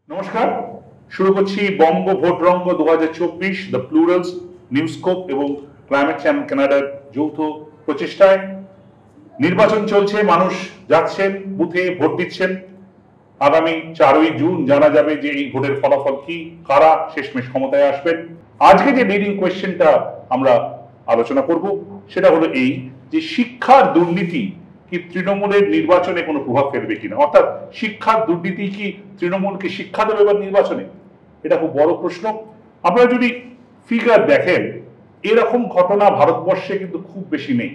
নমস্কার, শুরু করছি বঙ্গ ভোটরঙ্গ 2024 দ্য প্লুরালস নিউজস্কোপ এবং ক্লাইমেট চেঞ্জ কানাডার যৌথ প্রচেষ্টায়। নির্বাচন চলছে, মানুষ যাচ্ছেন বুথে, ভোট দিচ্ছেন। আগামী 4ই জুন জানা যাবে যে এই ভোটের ফলাফল কি, কারা শেষমেশ ক্ষমতায় আসবেন। আজকে যে লিডিং কোয়েশ্চেনটা আমরা আলোচনা করব সেটা হলো এই যে শিক্ষার দুর্নীতি কি তৃণমূলের নির্বাচনে কোনো প্রভাব ফেলবে কিনা, অর্থাৎ শিক্ষার দুর্নীতি কি তৃণমূলকে শিক্ষা দেবে এবার নির্বাচনে, এটা খুব বড় প্রশ্ন। আপনারা যদি ফিগার দেখেন, এরকম ঘটনা ভারতবর্ষে কিন্তু খুব বেশি নেই।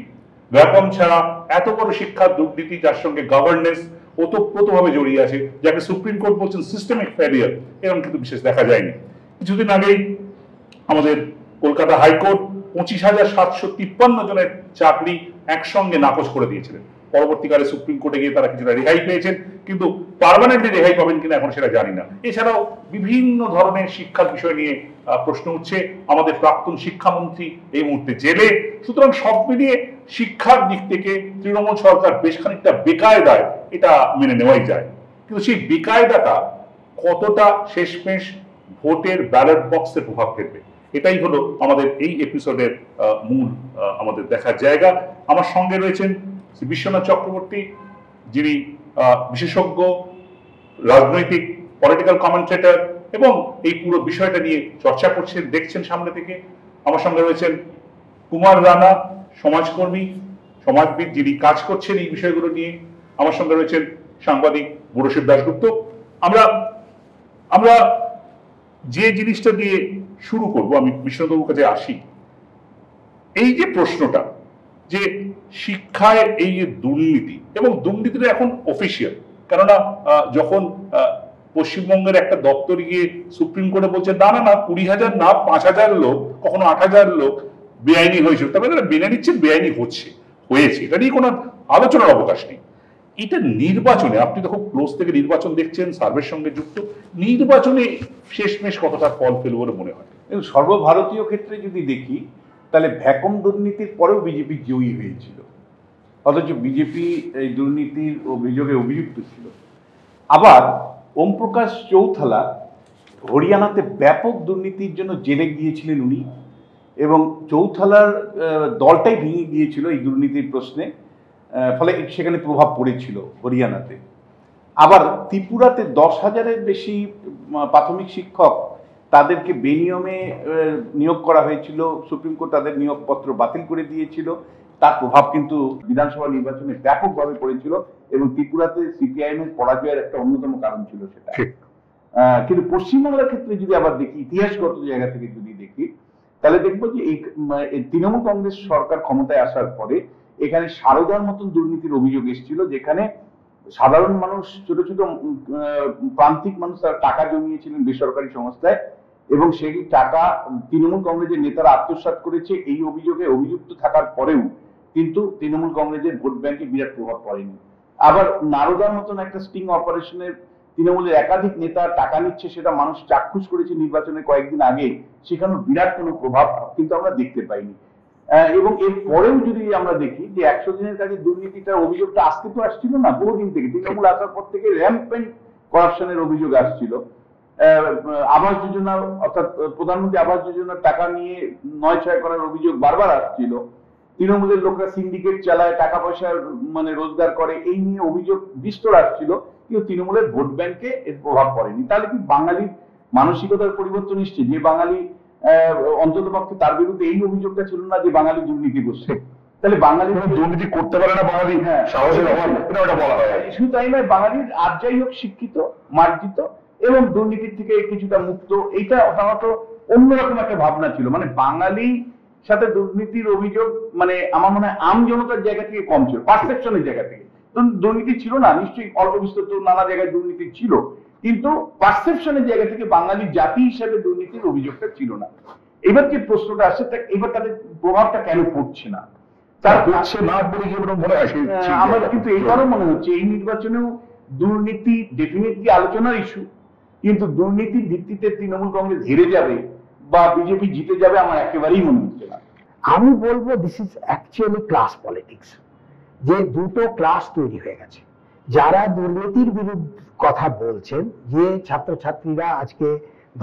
ব্যাপম ছাড়া এত বড় শিক্ষার দুর্নীতি যার সঙ্গে গভর্নেন্স ওতপ্রোতভাবে জড়িয়ে আছে, যাকে সুপ্রিম কোর্ট বলছেন সিস্টেমিক ফেলিয়ার, এরকম কিন্তু বিশেষ দেখা যায়নি। কিছুদিন আগেই আমাদের কলকাতা হাইকোর্ট 25,753 জনের চাকরি একসঙ্গে নাকচ করে দিয়েছিলেন। পরবর্তীকালে সুপ্রিম কোর্টে গিয়ে তারা কিছুটা রেহাই পেয়েছেন, কিন্তু পার্মানেন্টলি রেহাই পাবেন কিনা এখন সেটা জানি না। এছাড়াও বিভিন্ন ধরনের শিক্ষার বিষয় নিয়ে প্রশ্ন উঠছে। আমাদের প্রাক্তন শিক্ষামন্ত্রী এই মুহূর্তে জেলে। সুতরাং সব মিলিয়ে শিক্ষার দিক থেকে তৃণমূল সরকার বেশ খানিকটা বেকায়দায়, এটা মেনে নেওয়াই যায়। কিন্তু সেই বেকায়দাটা কতটা শেষমেশ ভোটের ব্যালট বক্সে প্রভাব ফেলবে, এটাই হলো আমাদের এই এপিসোডের মূল আমাদের দেখার জায়গা। আমার সঙ্গে রয়েছেন শ্রী বিশ্বনাথ চক্রবর্তী, যিনি বিশেষজ্ঞ, রাজনৈতিক পলিটিক্যাল কমেন্টেটর এবং এই পুরো বিষয়টা নিয়ে চর্চা করছেন, দেখছেন সামনে থেকে। আমার সঙ্গে রয়েছেন কুমার রানা, সমাজকর্মী, সমাজবিদ, যিনি কাজ করছেন এই বিষয়গুলো নিয়ে। আমার সঙ্গে রয়েছেন সাংবাদিক বুড়শিব দাশগুপ্ত। আমরা যে জিনিসটা দিয়ে শুরু করব, আমি বিশ্বনাথবাবুর কাছে আসি। এই যে প্রশ্নটা যে শিক্ষায় এই যে দুর্নীতি, এবং দুর্নীতিটা এখন অফিসিয়াল, কেননা যখন পশ্চিমবঙ্গের একটা দপ্তর গিয়ে সুপ্রিম কোর্টে বলছে না না না 20,000 না 5,000 লোক, কখনো 8,000 লোক বেআইনি হয়েছিল, তবে তারা মেনে নিচ্ছেন বেআইনি হয়েছে, এটা নিয়ে কোনো আলোচনার অবকাশ নেই। এটা নির্বাচনে, আপনি তো খুব ক্লোজ থেকে নির্বাচন দেখছেন, সার্ভের সঙ্গে যুক্ত, নির্বাচনে শেষমেশ কতটা ফল ফেলবে বলে মনে হয়? সর্বভারতীয় ক্ষেত্রে যদি দেখি, তাহলে ভ্যাকম দুর্নীতির পরেও বিজেপি জয়ী হয়েছিল, অথচ বিজেপি এই দুর্নীতির অভিযোগে অভিযুক্ত ছিল। আবার ওম প্রকাশ চৌথালা হরিয়ানাতে ব্যাপক দুর্নীতির জন্য জেলে গিয়েছিলেন উনি, এবং চৌথালার দলটাই ভেঙে গিয়েছিল এই দুর্নীতির প্রশ্নে, ফলে সেখানে প্রভাব পড়েছিল হরিয়ানাতে। আবার ত্রিপুরাতে 10,000-এর বেশি প্রাথমিক শিক্ষক, তাদেরকে বেনিয়মে নিয়োগ করা হয়েছিল, সুপ্রিম কোর্ট তাদের নিয়োগপত্র বাতিল করে দিয়েছিল। তার প্রভাব কিন্তু বিধানসভা নির্বাচনে ব্যাপকভাবে পড়েছিল, এবং ত্রিপুরাতে সিপিআইএম এর পরাজয়ের একটা অন্যতম কারণ ছিল সেটা। কিন্তু পশ্চিমবাংলার ক্ষেত্রে যদি আবার দেখি, ইতিহাসগত জায়গা থেকে যদি দেখি, তাহলে দেখবো যে এই তৃণমূল কংগ্রেস সরকার ক্ষমতায় আসার পরে এখানে সারদার মতন দুর্নীতির অভিযোগ এসেছিল, যেখানে সাধারণ মানুষ, ছোট ছোট প্রান্তিক মানুষ তারা টাকা জমিয়েছিলেন বেসরকারি সংস্থায়, এবং সেই টাকা তৃণমূল কংগ্রেসের নেতারা আত্মসাৎ করেছে। এই অভিযোগে অভিযুক্ত থাকার পরেও কিন্তু তৃণমূল কংগ্রেসের ভোট ব্যাংকে বিরাট প্রভাব পড়েনি। আবার নারদার মতন একটা স্টিং অপারেশনের তৃণমূলের একাধিক নেতা টাকা নিচ্ছে, সেটা মানুষ চাক্ষুষ করেছে নির্বাচনের কয়েকদিন আগে, সেখানে বিরাট কোনো প্রভাব কিন্তু আমরা দেখতে পাইনি। এবং এর পরেও যদি আমরা দেখি যে 100 দিনের কাজে দুর্নীতিটার অভিযোগটা আজকে তো আসছিল না, বহুদিন থেকে, তৃণমূল আসার পর থেকে র্যাম্পেন্ট করাপশনের অভিযোগ আসছিল। আবাস যোজনা, অর্থাৎ প্রধানমন্ত্রী আবাস যোজনার টাকা নিয়ে 9-6 করার অভিযোগ বারবার আসছিল। তৃণমূলের লোকরা সিন্ডিকেট চালায়, টাকা পয়সা রোজগার করে, এই নিয়ে অভিযোগ বিস্তর আসছিল, কিন্তু তৃণমূলের ভোট ব্যাংকে এর প্রভাব পড়েনি। তাহলে কি বাঙালির মানসিকতার পরিবর্তন এসছে? যে বাঙালি অন্তত পক্ষে, তার বিরুদ্ধে এই অভিযোগটা ছিল না যে বাঙালি দুর্নীতি করছে, তাহলে বাঙালি দুর্নীতি করতে পারে না, বাঙালি সাহসের অভাব, এটা বলা হয়। শুধু তাই নয়, বাঙালির আর যাই হোক শিক্ষিত, মার্জিত এবং দুর্নীতির থেকে কিছুটা মুক্ত, এইটা সাধারণত অন্যরকম একটা ভাবনা ছিল। বাঙালি সাথে দুর্নীতির অভিযোগ আমার মনে হয় আম জনতার জায়গা থেকে কম ছিল, পারসেপশনের জায়গা থেকে। দুর্নীতি ছিল না, নিশ্চয়ই অল্প বিস্তর নানা জায়গায় দুর্নীতি ছিল, কিন্তু পারসেপশনের জায়গা থেকে বাঙালি জাতি হিসেবে দুর্নীতির অভিযোগটা ছিল না। এবার যে প্রশ্নটা আসছে, এবার তাদের প্রভাবটা কেন পড়ছে না, তার হচ্ছে না বলে মনে হয়। আমার কিন্তু এইবারও মনে হচ্ছে এই নির্বাচনেও দুর্নীতি ডেফিনেটলি আলোচনার ইস্যু, কিন্তু দুর্নীতির ভিত্তিতে তৃণমূল কংগ্রেস হেরে যাবে বা বিজেপি জিতে যাবে আমার একেবারেই মনে হচ্ছে না। আমি বলবো this is actually class politics, যে দুটো ক্লাস তৈরি হয়ে গেছে। যারা দুর্নীতির বিরুদ্ধে কথা বলছেন, যে ছাত্রছাত্রীরা আজকে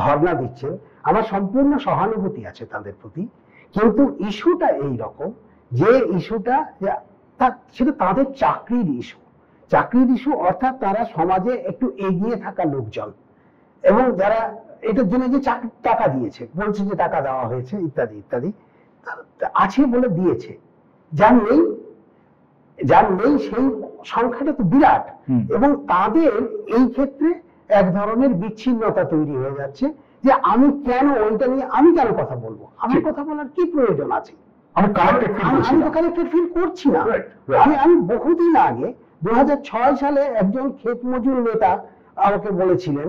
ধর্ণা দিচ্ছেন, আমার সম্পূর্ণ সহানুভূতি আছে তাদের প্রতি। কিন্তু ইস্যুটা এই রকম, যে ইস্যুটা সেটা তাদের চাকরির ইস্যু, অর্থাৎ তারা সমাজে একটু এগিয়ে থাকা লোকজন, এবং যারা এটার জন্য যে টাকা দিয়েছে, বলছে যে টাকা দেওয়া হয়েছে ইত্যাদি ইত্যাদি, আছে বলে দিয়েছে, যার নেই সেই সংখ্যাটা তো বিরাট। এবং তাদের এই ক্ষেত্রে এক ধরনের বিচ্ছিন্নতা তৈরি হয়ে যাচ্ছে, যে আমি কেন ওইটা নিয়ে আমি কেন কথা বলবো, আমার কথা বলার কি প্রয়োজন আছে, আমি তো কানেক্টেড ফিল করছি না। আমি বহুদিন আগে 2006 সালে একজন ক্ষেত মজুর নেতা আমাকে বলেছিলেন,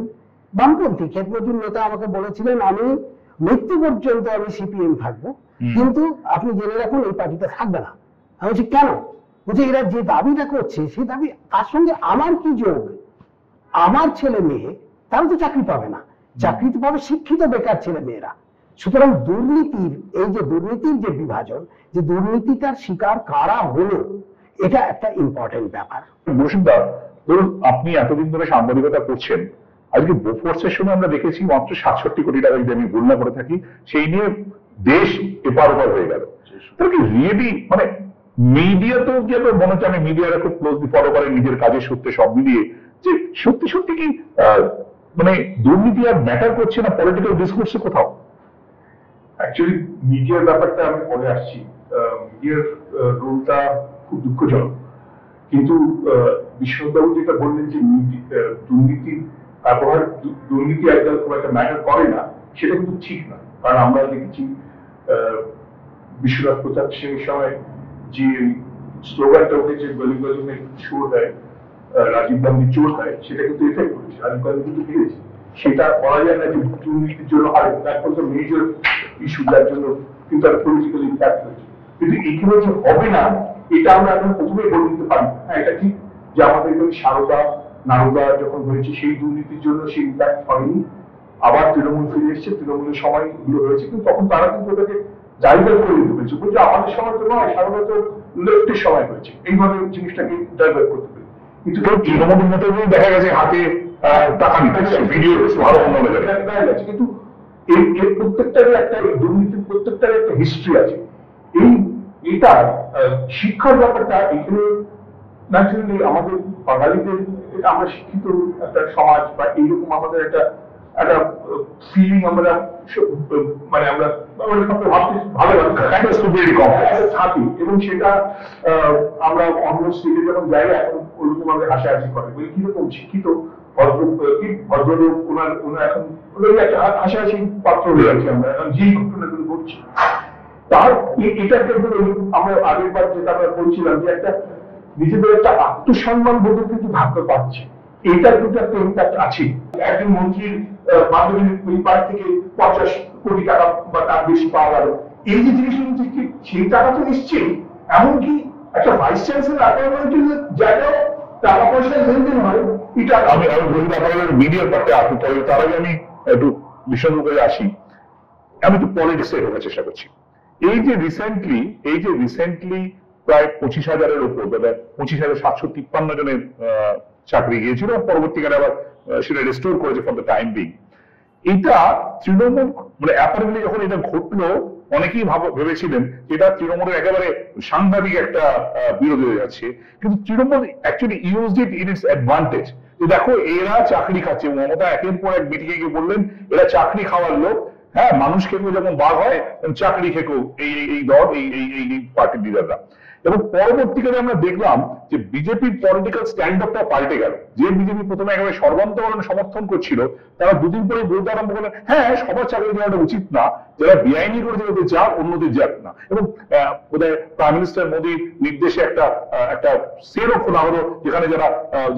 বামপন্থী ক্ষেত মজুর নেতা আমাকে বলেছিলেন, আমি মৃত্যু পর্যন্ত আমি সিপিএম থাকবো, কিন্তু আপনি জেনে রাখুন এই পার্টিটা থাকবে না। আমি বলছি কেন? বলছি এরা যে দাবিটা করছে সেই দাবি, তার সঙ্গে আমার কি যোগ? আমার ছেলে মেয়ে তারা তো চাকরি পাবে না, চাকরি তো পাবে শিক্ষিত বেকার ছেলে মেয়েরা। সুতরাং দুর্নীতির যে বিভাজন, যে দুর্নীতিটার শিকার কারা হলো, এটা একটা ইম্পর্টেন্ট ব্যাপার। বসুন্ধরা, ধরুন আপনি এতদিন ধরে সাংবাদিকতা করছেন, আজকে বোফোর্সের সময় আমরা দেখেছি মাত্র 67 কোটি টাকা, যদি আমি ভুল না করে থাকি, সেই নিয়ে দেশ এপার ওপার হয়ে গেল। তাহলে কি রিয়েলি মানে মিডিয়া তো কি মনে হচ্ছে, আমি মিডিয়াটা খুব ক্লোজলি ফলো করে নিজের কাজের সূত্রে সব মিলিয়ে, যে সত্যি সত্যি কি মানে দুর্নীতি আর ম্যাটার করছে না পলিটিক্যাল ডিসকোর্সে কোথাও? অ্যাকচুয়ালি মিডিয়ার ব্যাপারটা আমি পরে আসছি। মিডিয়ার রোলটা খুব দুঃখজনক, কিন্তু বিশ্ববাবু যেটা বললেন যে দুর্নীতি আজকাল খুব একটা ম্যাটার করে না, সেটা কিন্তু ঠিক না। কারণ আমরা দেখেছি বিশ্বনাথ প্রতাপ সিং এর সময় যে স্লোগানটা উঠেছে, গলিগলি চোর হয়, রাজীব গান্ধী চোর হয়, সেটা কিন্তু এফেক্ট করেছে, রাজীব গান্ধী কিন্তু ফিরেছে। সেটা বলা যায় না যে দুর্নীতির জন্য আর একটা মেজর ইস্যু, যার জন্য কিন্তু একটা পলিটিক্যাল ইম্প্যাক্ট হয়েছে। কিন্তু এখানে যে হবে না, এটা আমরা এখন প্রথমেই বলে দিতে পারি। হ্যাঁ, এটা ঠিক যে আমাদের এখানে নারদা যখন হয়েছে, সেই দুর্নীতির জন্য সেই ইম্প্যাক্ট হয়নি। আবার তৃণমূল ফিরে এসছে, তৃণমূলের সময় গুলো হয়েছে, কিন্তু তখন তারা কিন্তু ওটাকে ডাইভার্ট করে দিতে পেরেছে, বলছে আমাদের সময় তো নয়, সাধারণত লেফটের সময় হয়েছে, এইভাবে জিনিসটাকে ডাইভার্ট করতে পেরে। কিন্তু তৃণমূলের নেতাদের দেখা গেছে হাতে টাকা নিচ্ছে, ভিডিও ভালো দেখা গেছে, কিন্তু এর প্রত্যেকটারই একটা দুর্নীতির প্রত্যেকটারই একটা হিস্ট্রি আছে। এটা শিক্ষার ব্যাপারটা এখানে ন্যাচুরালি আমাদের বাঙালিদের, আমরা শিক্ষিত একটা সমাজ বা এইরকম আমাদের একটা ফিলিং আমরা মানে আমরা থাকি, এবং সেটা আমরা অন্য স্টেটে যখন যাই এখন ওরকম ভাবে হাসাহাসি করে, কিরকম শিক্ষিত ভদ্রলোক, ওনার এখন একটা হাসাহাসি পাত্র হয়ে আছে আমরা এখন যেই ঘটনাগুলো ঘটছি। তার এটা আমরা আগের বার যেটা আমরা বলছিলাম, যে একটা নিজেদের একটা আত্মসম্মান বোধের কিন্তু ধাক্কা পাচ্ছে, এটার কিন্তু একটা ইম্প্যাক্ট আছে। একজন মন্ত্রীর বান্ধবীর পরিবার থেকে 50 কোটি টাকা বা তার বেশি পাওয়া গেল, এই যে জিনিসগুলো থেকে সেই টাকা তো নিশ্চয়ই, এমনকি একটা ভাইস চ্যান্সেলর অ্যাপয়েন্টমেন্টের জায়গায় টাকা পয়সার লেনদেন হয়। এটা আমি মিডিয়ার পার্টে আসি, তবে তার আগে আমি একটু বিষয় করে আসি। আমি একটু পলিটিক্সে ঢোকার চেষ্টা করছি। এই যে রিসেন্টলি প্রায় 25,000-এর উপর, 25,753 জনের চাকরি গিয়েছিল, পরবর্তীকালে আবার সেটা রেস্টোর করেছে ফর দ্য টাইম বিং। এটা তৃণমূল মানে অ্যাপারেন্টলি যখন এটা ঘটলো, অনেকেই ভেবেছিলেন এটা তৃণমূলের একেবারে সাংঘাতিক একটা বিরোধী হয়ে যাচ্ছে, কিন্তু Trinamool actually used it in it's advantage. দেখো এরা চাকরি খাচ্ছে, মমতা একের পর এক মিটিংয়ে গিয়ে বললেন এরা চাকরি খাওয়ার লোক। হ্যাঁ, মানুষ খেকেও যখন বাঘ হয়, চাকরি খেকেও এই দল এই পার্টির লিডাররা। এবং পরবর্তীকালে আমরা দেখলাম যে বিজেপির পলিটিক্যাল স্ট্যান্ড আপটা পাল্টে গেল। যে বিজেপি প্রথমে একেবারে সর্বান্তকরণ সমর্থন করছিল, তারা দুদিন পরে বলতে আরম্ভ করলেন হ্যাঁ সবার চাকরি দেওয়াটা উচিত না, যারা বেআইনি করেছে তাদের যাক, অন্যদের যাক না। এবং বোধহয় প্রাইম মিনিস্টার মোদীর নির্দেশে একটা সেলও খোলা হলো, যেখানে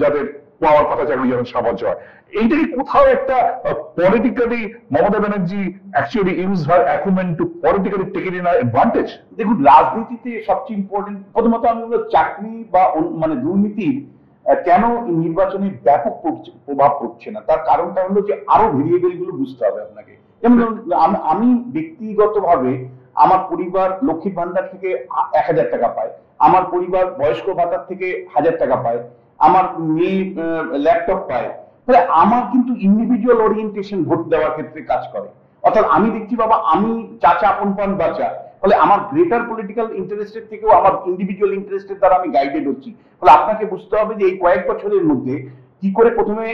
যাদের পাওয়ার কথা চাকরি যেন সাহায্য হয়। এইটাকে কোথাও একটা politically Mamata Banerjee actually use her acumen to politically take it in advantage. দেখুন, রাজনীতিতে সবচেয়ে ইম্পর্টেন্ট প্রথমত আমি বলবো চাকরি বা মানে দুর্নীতির কেন নির্বাচনে ব্যাপক প্রভাব পড়ছে না, তার কারণটা হলো যে আরো ভেরিয়েবল গুলো বুঝতে হবে আপনাকে। যেমন আমি ব্যক্তিগতভাবে আমার পরিবার লক্ষ্মীর ভান্ডার থেকে 1,000 টাকা পায়, আমার পরিবার বয়স্ক ভাতার থেকে 1,000 টাকা পায়, আমার মেয়ে ল্যাপটপ পায়, তাহলে আমার কিন্তু ইন্ডিভিজুয়াল ওরিয়েন্টেশন ভোট দেওয়ার ক্ষেত্রে কাজ করে। অর্থাৎ আমি দেখছি বাবা আমি চাচা আপন পান বাঁচা, ফলে আমার গ্রেটার পলিটিক্যাল ইন্টারেস্টের থেকেও আমার ইন্ডিভিজুয়াল ইন্টারেস্টের দ্বারা আমি গাইডেড হচ্ছি। ফলে আপনাকে বুঝতে হবে যে এই কয়েক বছরের মধ্যে কি করে প্রথমে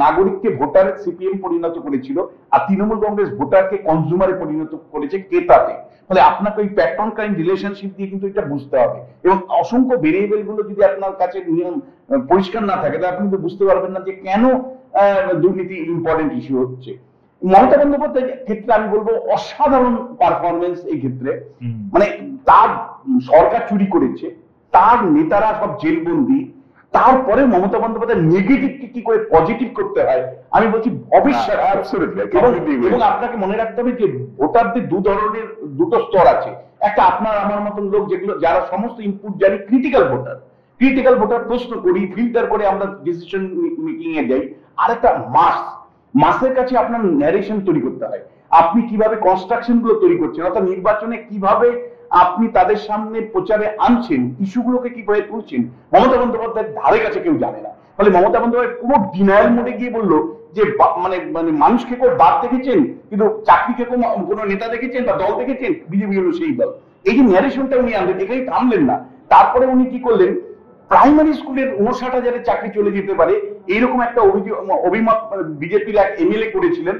নাগরিককে ভোটারে সিপিএম পরিণত করেছিল, আর তৃণমূল কংগ্রেস ভোটারকে কনজিউমারে পরিণত করেছে ক্রেতাতে। ফলে আপনাকে ওই প্যাটার্ন কাইন্ড রিলেশনশিপ দিয়ে কিন্তু এটা বুঝতে হবে, এবং অসংখ্য ভেরিয়েবল গুলো যদি আপনার কাছে নিয়ম পরিষ্কার না থাকে তাহলে আপনি কিন্তু বুঝতে পারবেন না যে কেন দুর্নীতি ইম্পর্টেন্ট ইস্যু হচ্ছে। মমতা বন্দ্যোপাধ্যায়ের ক্ষেত্রে আমি বলবো অসাধারণ পারফরমেন্স এই ক্ষেত্রে, মানে তার সরকার চুরি করেছে, তার নেতারা সব জেলবন্দি, তারপরে মমতা বন্দ্যোপাধ্যায় নেগেটিভকে কি করে পজিটিভ করতে হয় আমি বলছি অবিশ্বাস্য। এবং আপনাকে মনে রাখতে হবে যে ভোটারদের দুটো স্তর আছে, একটা আপনার আমার মতন লোক যেগুলো যারা সমস্ত ইনপুট জানি, ক্রিটিক্যাল ভোটার প্রশ্ন করি, ফিল্টার করে আমরা ডিসিশন মেকিং এ যাই, আর একটা মাসের কাছে আপনার ন্যারেশন তৈরি করতে হয়, আপনি কিভাবে কনস্ট্রাকশন গুলো তৈরি করছেন, অর্থাৎ নির্বাচনে কিভাবে আপনি তাদের সামনে প্রচারে আনছেন, ইস্যুগুলোকে কিভাবে তুলছেন, মমতা বন্দ্যোপাধ্যায়ের ধারে কাছে কেউ জানে না। ফলে মমতা বন্দ্যোপাধ্যায় পুরো ডিনায়াল মোডে গিয়ে বললো যে মানে মানুষকে কেউ বাদ দেখেছেন কিন্তু চাকরিকে কোনো নেতা দেখেছেন বা দল দেখেছেন, বিজেপি হলো সেই দল। এই যে ন্যারেশনটা উনি আনলেন, এখানেই থামলেন না, তারপরে উনি কি করলেন, প্রাইমারি স্কুলের 59,000 চাকরি চলে যেতে পারে এইরকম একটা অভিমত বিজেপির এক এমএলএ করেছিলেন।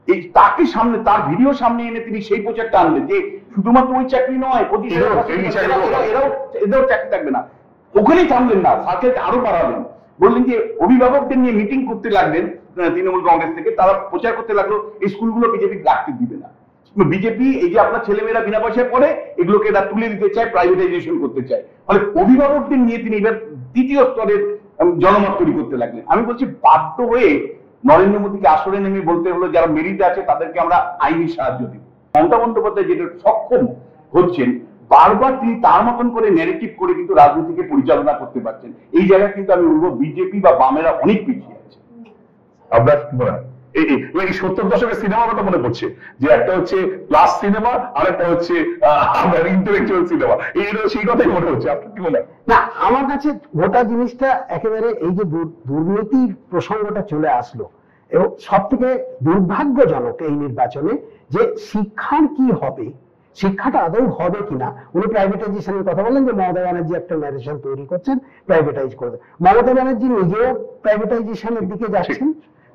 এই তাকে সামনে, তার ভিডিও সামনে এনে তিনি সেই প্রচারটা আনলেন যে শুধুমাত্র ওই চাকরি নয়, এদেরও চাকরি থাকবে না। ওখানেই থামলেন না, সার্কেলটা আরো বাড়ালেন, বললেন যে অভিভাবকদের নিয়ে মিটিং করতে লাগলেন তৃণমূল কংগ্রেস থেকে, তারা প্রচার করতে লাগলো এই স্কুলগুলো বিজেপি রাখতে দিবে না, বিজেপি এই যে আপনার ছেলেমেয়েরা বিনা পয়সায় পড়ে এগুলোকে এরা তুলে দিতে চায়, প্রাইভেটাইজেশন করতে চায়। ফলে অভিভাবকদের নিয়ে তিনি এবার দ্বিতীয় স্তরের জনমত তৈরি করতে লাগলেন। আমি বলছি বাধ্য হয়ে নরেন্দ্র মোদীকে আসরে নেমে বলতে হলো যারা মেরিটে আছে তাদেরকে আমরা আইনি সাহায্য দিব। মমতা বন্দ্যোপাধ্যায় যেটা সক্ষম হচ্ছেন, বারবার তিনি তার মতন করে ন্যারেটিভ করে কিন্তু রাজনীতিকে পরিচালনা করতে পারছেন। এই জায়গায় কিন্তু আমি বলবো বিজেপি বা বামেরা অনেক পিছিয়ে আছে। আপনার কি মনে হয় এই 70 দশকের সিনেমার কথা মনে পড়ছে যে একটা হচ্ছে ক্লাস সিনেমা আর একটা হচ্ছে আপনার ইন্টেলেকচুয়াল সিনেমা, সেই কথাই মনে হচ্ছে। আপনার কি মনে হয়? না, আমার কাছে গোটা জিনিসটা একেবারে এই যে দুর্নীতির প্রসঙ্গটা চলে আসলো, এবং সব থেকে দুর্ভাগ্যজনক এই নির্বাচনে যে শিক্ষার কি হবে, শিক্ষাটা আদৌ হবে কিনা। উনি প্রাইভেটাইজেশনের কথা বললেন যে মমতা ব্যানার্জি একটা ন্যারেশন তৈরি করছেন, প্রাইভেটাইজ করে দেন। মমতা ব্যানার্জি নিজেও প্রাইভেটাইজেশনের দিকে যাচ্ছেন,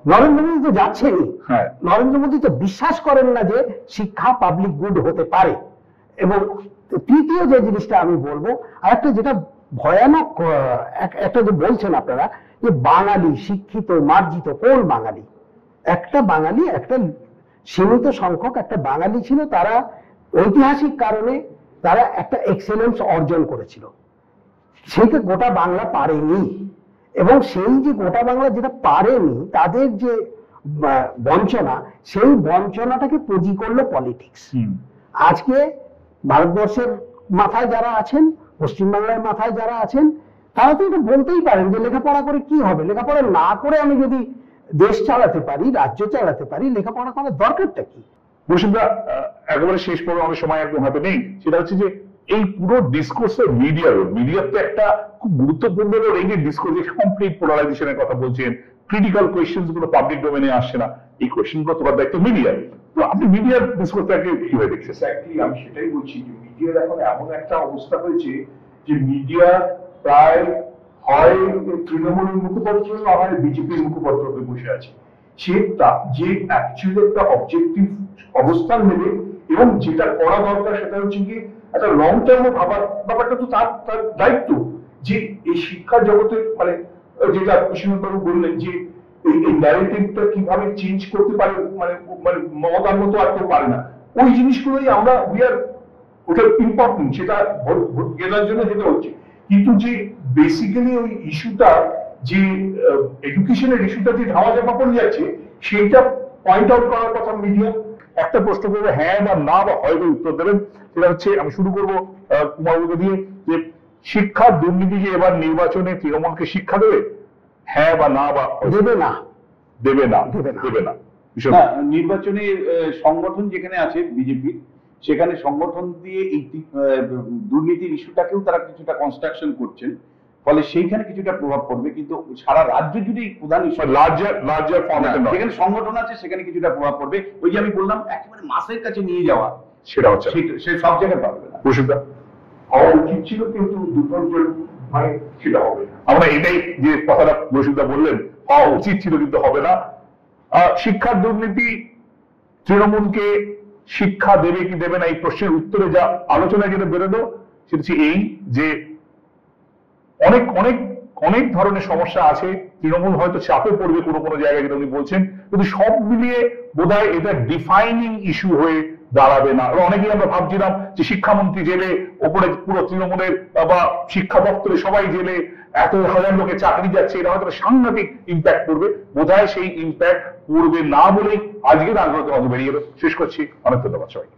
নরেন্দ্র মোদী তো যাচ্ছেনই। নরেন্দ্র মোদী তো বিশ্বাস করেন না যে শিক্ষা পাবলিক গুড হতে পারে। এবং তৃতীয় যে জিনিসটা আমি বলবো, আর একটা যেটা ভয়ানক, একটা যে বলছেন আপনারা যে বাঙালি শিক্ষিত মার্জিত, কোন বাঙালি? একটা বাঙালি, একটা সীমিত সংখ্যক একটা বাঙালি ছিল, তারা ঐতিহাসিক কারণে তারা একটা এক্সেলেন্স অর্জন করেছিল, সেইটা গোটা বাংলা পারেনি। এবং সেই যে গোটা বাংলা যেটা পারেনি, তাদের যে বঞ্চনা, সেই বঞ্চনাটাকে পুঁজি করলো পলিটিক্স। আজকে ভারতবর্ষের মাথায় যারা আছেন, পশ্চিমবাংলার মাথায় যারা আছেন, তারা তো এটা বলতেই পারেন যে লেখাপড়া করে কি হবে, লেখাপড়া না করে আমি যদি দেশ চালাতে পারি, রাজ্য চালাতে পারি, লেখাপড়া করার দরকারটা কি? মুর্শিদা, একেবারে শেষ পর্বে আমাদের সময় একদম হাতে নেই, সেটা হচ্ছে যে এই পুরো ডিসকোর্সের মিডিয়ার তো একটা খুব গুরুত্বপূর্ণ রোল। এই যে ডিসকোর্স, কমপ্লিট পোলারাইজেশনের কথা বলছেন, ক্রিটিক্যাল কোয়েশ্চেন্স গুলো পাবলিক ডোমেনে আসছে না, এই কোয়েশ্চেন গুলো তোমার দায়িত্ব মিডিয়ার। তো আপনি মিডিয়ার ডিসকোর্সটাকে কিভাবে দেখছেন? এক্স্যাক্টলি, আমি সেটাই বলছি যে মিডিয়ার এখন এমন একটা অবস্থা হয়েছে যে মিডিয়া প্রায় হয় তৃণমূলের মুখপত্র না হয় বিজেপির মুখপত্র হয়ে বসে আছে। সেটা যে অ্যাকচুয়ালি একটা অবজেক্টিভ অবস্থান নেবে এবং যেটা করা দরকার সেটা হচ্ছে কি একটা লং টার্মে ভাবার ব্যাপারটা, তো তার দায়িত্ব যে এই শিক্ষা জগতে মানে যেটা কৃষ্ণবাবু বললেন যে এই ন্যারেটিভটা কিভাবে চেঞ্জ করতে পারে, মানে মানে মমতার মতো আর কেউ পারে না। ওই জিনিসগুলোই আমরা ওটা ইম্পর্টেন্ট, সেটা ভোট কেনার জন্য যেটা হচ্ছে। কিন্তু যে বেসিক্যালি ওই ইস্যুটা, যে এডুকেশনের ইস্যুটা যে ধাওয়া জামা পড়ে যাচ্ছে, সেইটা পয়েন্ট আউট করার কথা মিডিয়া। একটা প্রশ্ন করবো, হ্যাঁ বা না বা হয় উত্তর দেবেন। সেটা হচ্ছে, আমি শুরু করবো কুমারবাবুকে দিয়ে, যে শিক্ষার দুর্নীতি যে এবার নির্বাচনে তৃণমূলকে শিক্ষা দেবে, হ্যাঁ বা না? বা দেবে না, দেবে না, দেবে না। নির্বাচনে সংগঠন যেখানে আছে বিজেপির, সেখানে সংগঠন দিয়ে এই দুর্নীতির ইস্যুটাকেও তারা কিছুটা কনস্ট্রাকশন করছেন। ফলে সেইখানে কিছুটা প্রভাব পড়বে, কিন্তু সারা রাজ্য জুড়ে প্রধান লার্জার ফর্মেটে নয়, যেখানে সংগঠন আছে সেখানে কিছুটা প্রভাব পড়বে। ওই যে আমি বললাম একেবারে মাসের কাছে নিয়ে যাওয়া, সেটা হচ্ছে সে সব জায়গায় পারবে না। প্রসিদ্ধা হওয়া উচিত ছিল, কিন্তু দুর্ভাগ্যের মানে সেটা হবে না। আমরা এটাই যে কথাটা প্রসিদ্ধা বললেন, হওয়া উচিত ছিল কিন্তু হবে না। শিক্ষার দুর্নীতি তৃণমূলকে শিক্ষা দেবে কি দেবে না এই প্রশ্নের উত্তরে যা আলোচনায় যেটা বেরোলো সেটা হচ্ছে এই যে অনেক অনেক অনেক ধরনের সমস্যা আছে, তৃণমূল হয়তো চাপে পড়বে কোনো কোনো জায়গায় যেটা উনি বলছেন, কিন্তু সব মিলিয়ে বোধহয় এটা ডিফাইনিং ইস্যু হয়ে দাঁড়াবে না। অনেকেই আমরা ভাবছিলাম যে শিক্ষামন্ত্রী জেলে, ওপরে পুরো তৃণমূলের বা শিক্ষা দপ্তরে সবাই জেলে, এত হাজার লোকের চাকরি যাচ্ছে, এটা হয়তো সাংঘাতিক ইম্প্যাক্ট করবে। বোধহয় সেই ইম্প্যাক্ট পড়বে না বলেই আজকের আগ্রহ বেরিয়ে এলো। শেষ করছি, অনেক ধন্যবাদ সবাই।